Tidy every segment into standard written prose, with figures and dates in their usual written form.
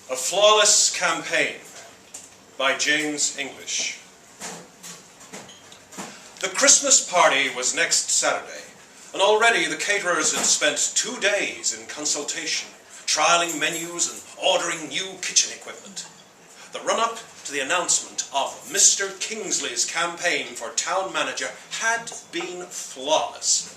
A Flawless Campaign by James English. The Christmas party was next Saturday, and already the caterers had spent 2 days in consultation, trialing menus and ordering new kitchen equipment. The run-up to the announcement of Mr. Kingsley's campaign for town manager had been flawless.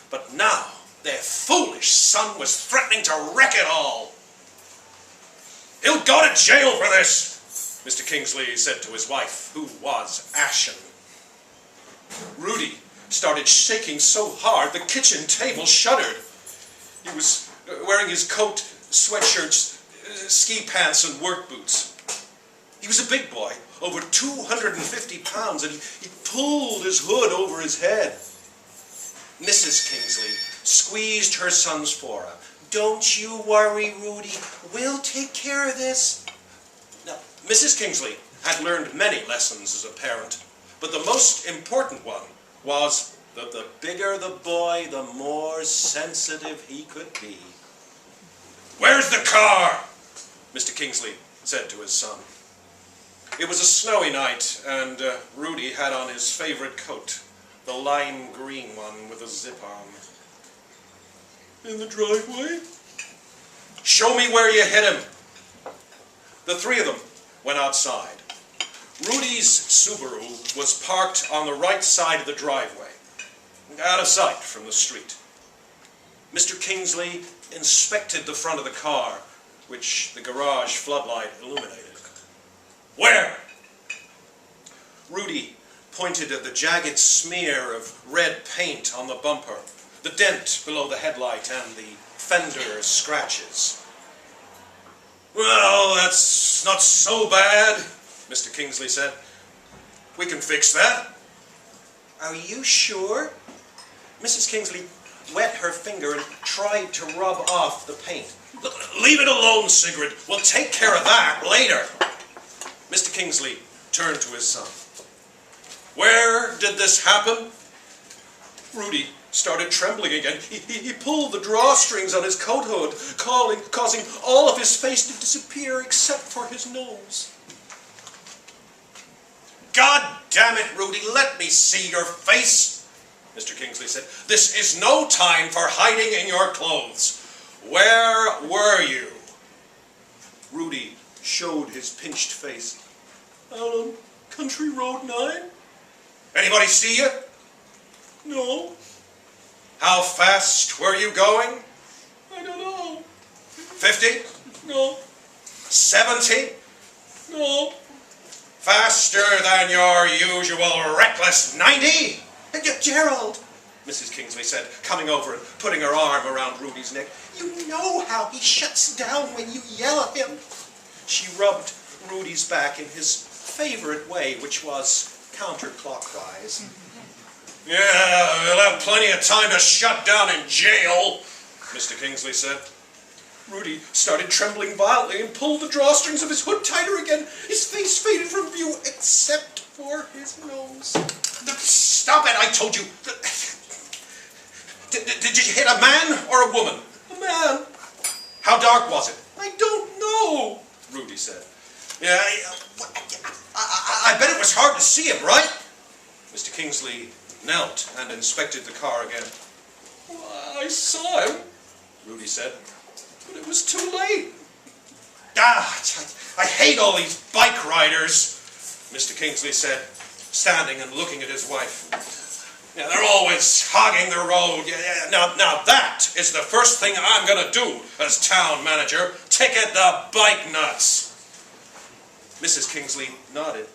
But now their foolish son was threatening to wreck it all. "He'll go to jail for this," Mr. Kingsley said to his wife, who was ashen. Rudy started shaking so hard the kitchen table shuddered. He was wearing his coat, sweatshirts, ski pants, and work boots. He was a big boy, over 250 pounds, and he pulled his hood over his head. Mrs. Kingsley squeezed her son's forearm. "Don't you worry, Rudy. We'll take care of this." Now, Mrs. Kingsley had learned many lessons as a parent, but the most important one was that the bigger the boy, the more sensitive he could be. "Where's the car?" Mr. Kingsley said to his son. It was a snowy night, and Rudy had on his favorite coat, the lime green one with a zip on. "In the driveway?" "Show me where you hit him." The three of them went outside. Rudy's Subaru was parked on the right side of the driveway, out of sight from the street. Mr. Kingsley inspected the front of the car, which the garage floodlight illuminated. "Where?" Rudy pointed at the jagged smear of red paint on the bumper, the dent below the headlight, and the fender scratches. "Well, that's not so bad," Mr. Kingsley said. "We can fix that." "Are you sure?" Mrs. Kingsley wet her finger and tried to rub off the paint. "Leave it alone, Sigrid. We'll take care of that later." Mr. Kingsley turned to his son. "Where did this happen?" Rudy started trembling again. He pulled the drawstrings on his coat hood, causing all of his face to disappear except for his nose. "God damn it, Rudy, let me see your face," Mr. Kingsley said. "This is no time for hiding in your clothes. Where were you?" Rudy showed his pinched face. "Out on Country Road 9. "Anybody see you?" "No." "How fast were you going?" "I don't know." 50? "No." 70? "No." "Faster than your usual reckless 90? "Gerald," Mrs. Kingsley said, coming over and putting her arm around Rudy's neck. "you know how he shuts down when you yell at him." She rubbed Rudy's back in his favorite way, which was counterclockwise. "Yeah, we'll have plenty of time to shut down in jail," Mr. Kingsley said. Rudy started trembling violently and pulled the drawstrings of his hood tighter again. His face faded from view except for his nose. "Stop it, I told you." Did you hit a man or a woman?" "A man." "How dark was it?" "I don't know," Rudy said. "Yeah, I bet it was hard to see him, right?" Mr. Kingsley knelt and inspected the car again. "I saw him," Rudy said. "but it was too late." I hate all these bike riders," Mr. Kingsley said, standing and looking at his wife. "Yeah, they're always hogging the road. Yeah, now that is the first thing I'm going to do as town manager. Ticket the bike nuts." Mrs. Kingsley nodded.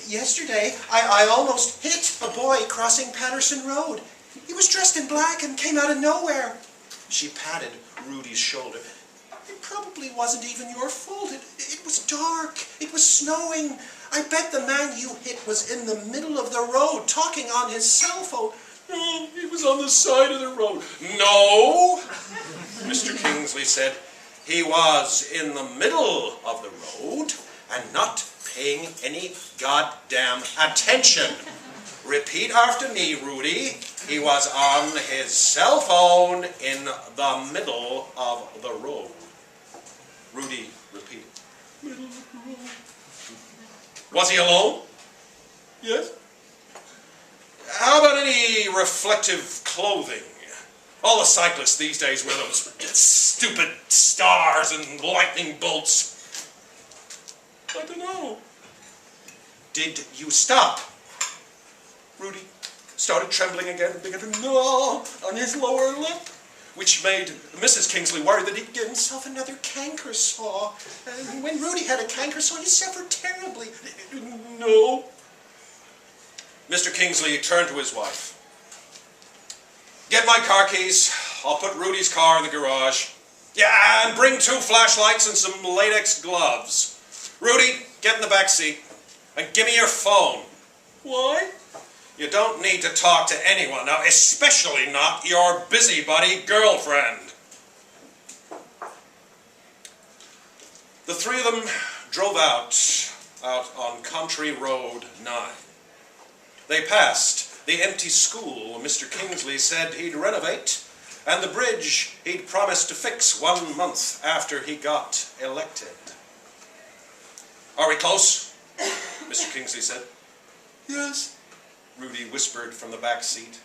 Yesterday, I almost hit a boy crossing Patterson Road. He was dressed in black and came out of nowhere." She patted Rudy's shoulder. "It probably wasn't even your fault. It was dark. It was snowing. I bet the man you hit was in the middle of the road talking on his cell phone." "No, he was on the side of the road." "No," Mr. Kingsley said. "He was in the middle of the road and not paying any goddamn attention. Repeat after me, Rudy. He was on his cell phone in the middle of the road." Rudy repeated. Was he alone? Yes. How about any reflective clothing? All the cyclists these days wear those stupid stars and lightning bolts. I don't know. Did you stop? Rudy started trembling again and began to gnaw on his lower lip, which made Mrs. Kingsley worried that he'd get himself another canker sore. And when Rudy had a canker sore, he suffered terribly. No. Mr. Kingsley turned to his wife. Get my car keys. I'll put Rudy's car in the garage. Yeah, and bring 2 flashlights and some latex gloves. Rudy, get in the back seat. And give me your phone. Why? You don't need to talk to anyone now, especially not your busybody girlfriend. The 3 of them drove out on Country Road 9. They passed the empty school Mr. Kingsley said he'd renovate, and the bridge he'd promised to fix 1 month after he got elected. Are we close? Mr. Kingsley said. Yes. Rudy whispered from the back seat.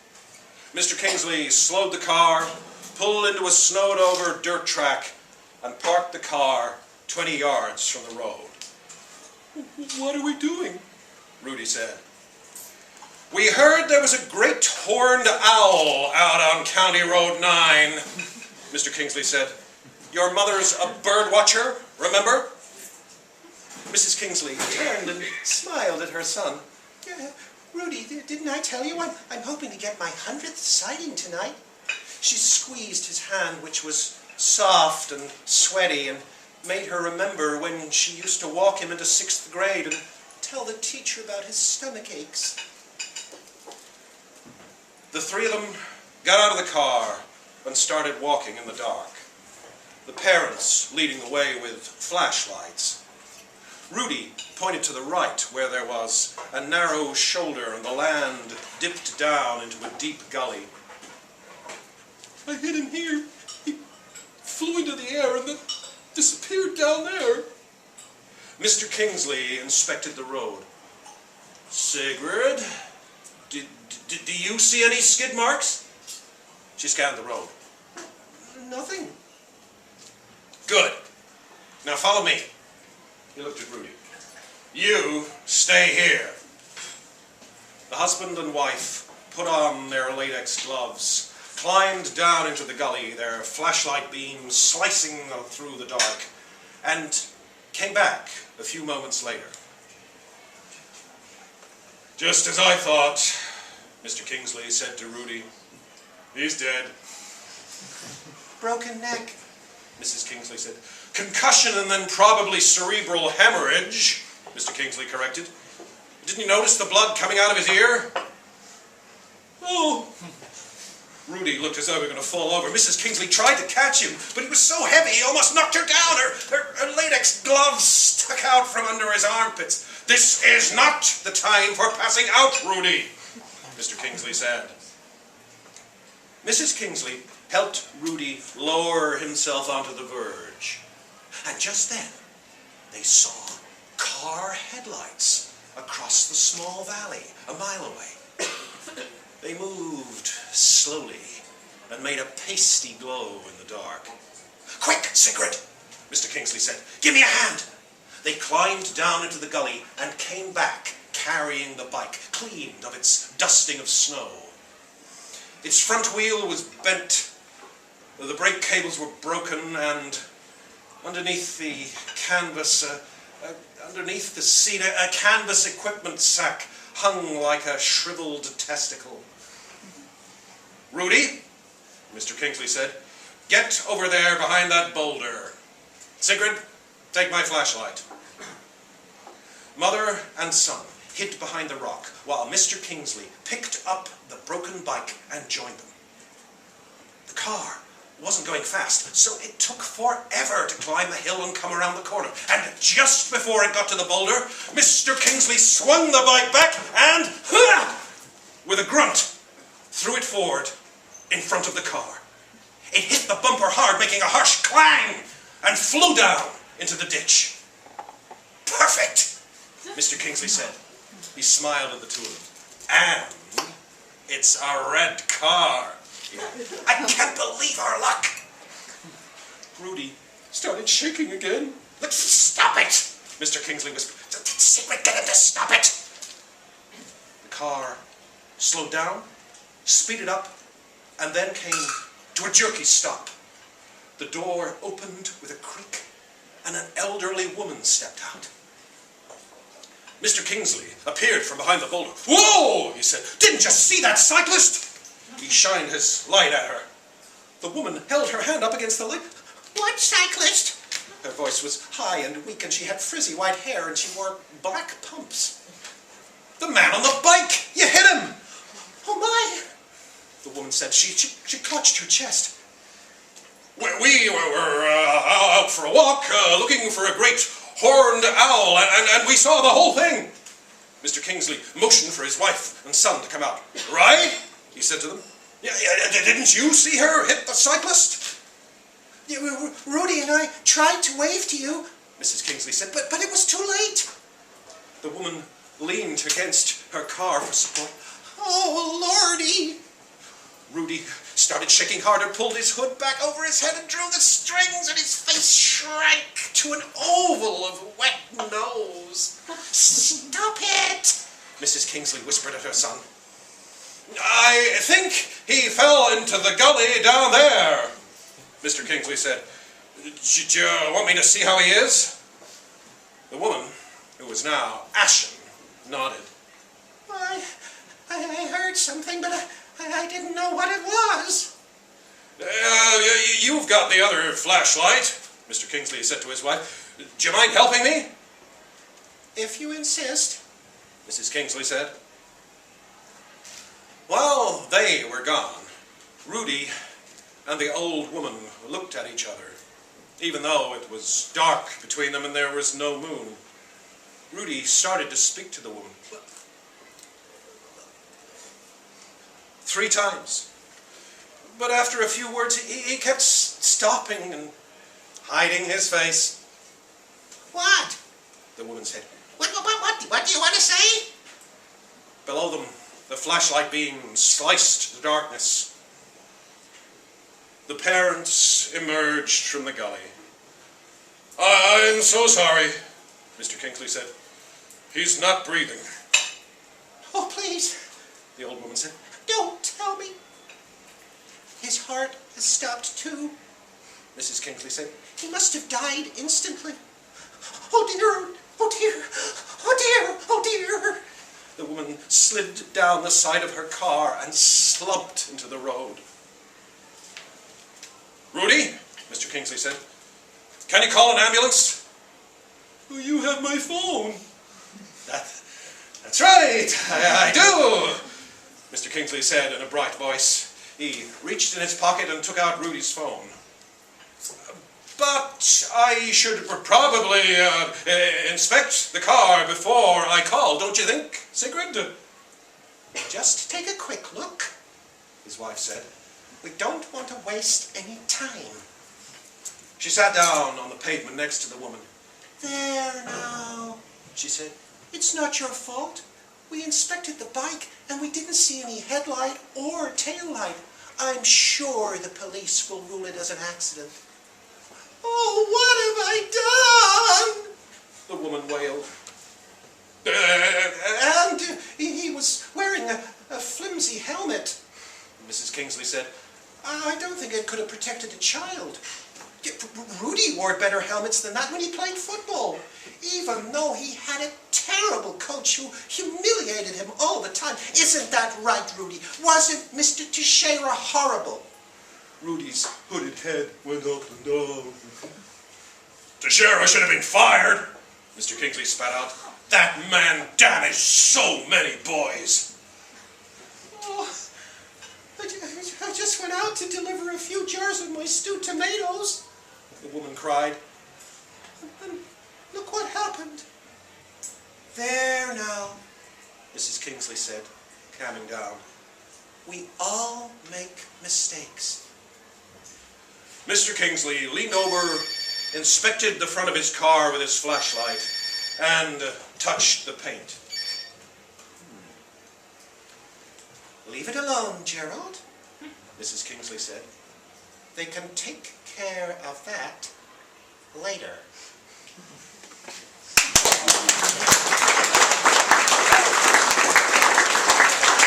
Mr. Kingsley slowed the car, pulled into a snowed-over dirt track, and parked the car 20 yards from the road. What are we doing? Rudy said. We heard there was a great horned owl out on County Road 9, Mr. Kingsley said. Your mother's a bird watcher, remember? Mrs. Kingsley turned and smiled at her son. Yeah, Rudy, didn't I tell you I'm hoping to get my 100th sighting tonight? She squeezed his hand, which was soft and sweaty, and made her remember when she used to walk him into 6th grade and tell the teacher about his stomach aches. The 3 of them got out of the car and started walking in the dark, the parents leading the way with flashlights. Rudy pointed to the right, where there was a narrow shoulder and the land dipped down into a deep gully. I hit him here. He flew into the air and then disappeared down there. Mr. Kingsley inspected the road. Sigrid, do you see any skid marks? She scanned the road. Nothing. Good. Now follow me. He looked at Rudy. You stay here. The husband and wife put on their latex gloves, climbed down into the gully, their flashlight beams slicing through the dark, and came back a few moments later. Just as I thought, Mr. Kingsley said to Rudy. He's dead. Broken neck. Mrs. Kingsley said. Concussion and then probably cerebral hemorrhage, Mr. Kingsley corrected. Didn't you notice the blood coming out of his ear? Oh. Rudy looked as though he were going to fall over. Mrs. Kingsley tried to catch him, but he was so heavy he almost knocked her down. Her latex gloves stuck out from under his armpits. This is not the time for passing out, Rudy, Mr. Kingsley said. Mrs. Kingsley helped Rudy lower himself onto the verge. And just then, they saw car headlights across the small valley, a mile away. They moved slowly and made a pasty glow in the dark. Quick, Sigrid, Mr. Kingsley said. Give me a hand. They climbed down into the gully and came back carrying the bike, cleaned of its dusting of snow. Its front wheel was bent, the brake cables were broken, and underneath the canvas, underneath the seat, a canvas equipment sack hung like a shriveled testicle. Rudy, Mr. Kingsley said, get over there behind that boulder. Sigrid, take my flashlight. Mother and son hid behind the rock while Mr. Kingsley picked up the broken bike and joined them. The car wasn't going fast, so it took forever to climb the hill and come around the corner. And just before it got to the boulder, Mr. Kingsley swung the bike back and, with a grunt, threw it forward in front of the car. It hit the bumper hard, making a harsh clang, and flew down into the ditch. Perfect! Mr. Kingsley said. He smiled at the two of them. And it's a red car. I can't believe our luck. Rudy started shaking again. Stop it! Mr. Kingsley whispered. Secret, get him to stop it! The car slowed down, speeded up, and then came to a jerky stop. The door opened with a creak, and an elderly woman stepped out. Mr. Kingsley appeared from behind the boulder. "Whoa!" he said. "Didn't you see that cyclist?" He shined his light at her. The woman held her hand up against the light. What cyclist? Her voice was high and weak, and she had frizzy white hair, and she wore black pumps. "The man on the bike! You hit him!" Oh, my! The woman said. She clutched her chest. We were out for a walk, looking for a great horned owl, and we saw the whole thing. Mr. Kingsley motioned for his wife and son to come out. "Right?" he said to them. Yeah, didn't you see her hit the cyclist?" Rudy and I tried to wave to you, Mrs. Kingsley said, but it was too late. The woman leaned against her car for support. Oh, Lordy! Rudy started shaking harder, pulled his hood back over his head, and drew the strings, and his face shrank to an oval of wet nose. Stop it! Mrs. Kingsley whispered at her son. "I think he fell into the gully down there," Mr. Kingsley said. "Do you want me to see how he is?" The woman, who was now ashen, nodded. I heard something, but I didn't know what it was. You've got the other flashlight, Mr. Kingsley said to his wife. "Do you mind helping me?" If you insist, Mrs. Kingsley said. While they were gone, Rudy and the old woman looked at each other, even though it was dark between them and there was no moon. Rudy started to speak to the woman 3 times. But after a few words, he kept stopping and hiding his face. What? The woman said. What do you want to say? Below them, the flashlight beam sliced the darkness. The parents emerged from the gully. "I'm so sorry," Mr. Kingsley said. "He's not breathing." Oh, please, The old woman said. don't tell me. His heart has stopped too. Mrs. Kingsley said. He must have died instantly. Oh dear, oh dear, oh dear, oh dear. The woman slid down the side of her car and slumped into the road. "Rudy," Mr. Kingsley said, "can you call an ambulance?" "You have my phone." That's right, I do, Mr. Kingsley said in a bright voice. He reached in his pocket and took out Rudy's phone. "But I should probably inspect the car before I call, don't you think, Sigrid?" Just take a quick look, his wife said. We don't want to waste any time. She sat down on the pavement next to the woman. There now, She said. It's not your fault. We inspected the bike and we didn't see any headlight or tail light. I'm sure the police will rule it as an accident. Oh, what have I done? The woman wailed. And he was wearing a flimsy helmet. Mrs. Kingsley said. I don't think it could have protected a child. Rudy wore better helmets than that when he played football, even though he had a terrible coach who humiliated him all the time. Isn't that right, Rudy? Wasn't Mr. Teixeira horrible? Rudy's hooded head went up and down. "Teixeira should have been fired," Mr. Kingsley spat out. "That man damaged so many boys." Oh, I just went out to deliver a few jars of my stewed tomatoes. The woman cried. And look what happened. There now, Mrs. Kingsley said, calming down. We all make mistakes. Mr. Kingsley leaned over, inspected the front of his car with his flashlight, and touched the paint. Leave it alone, Gerald, Mrs. Kingsley said. They can take care of that later.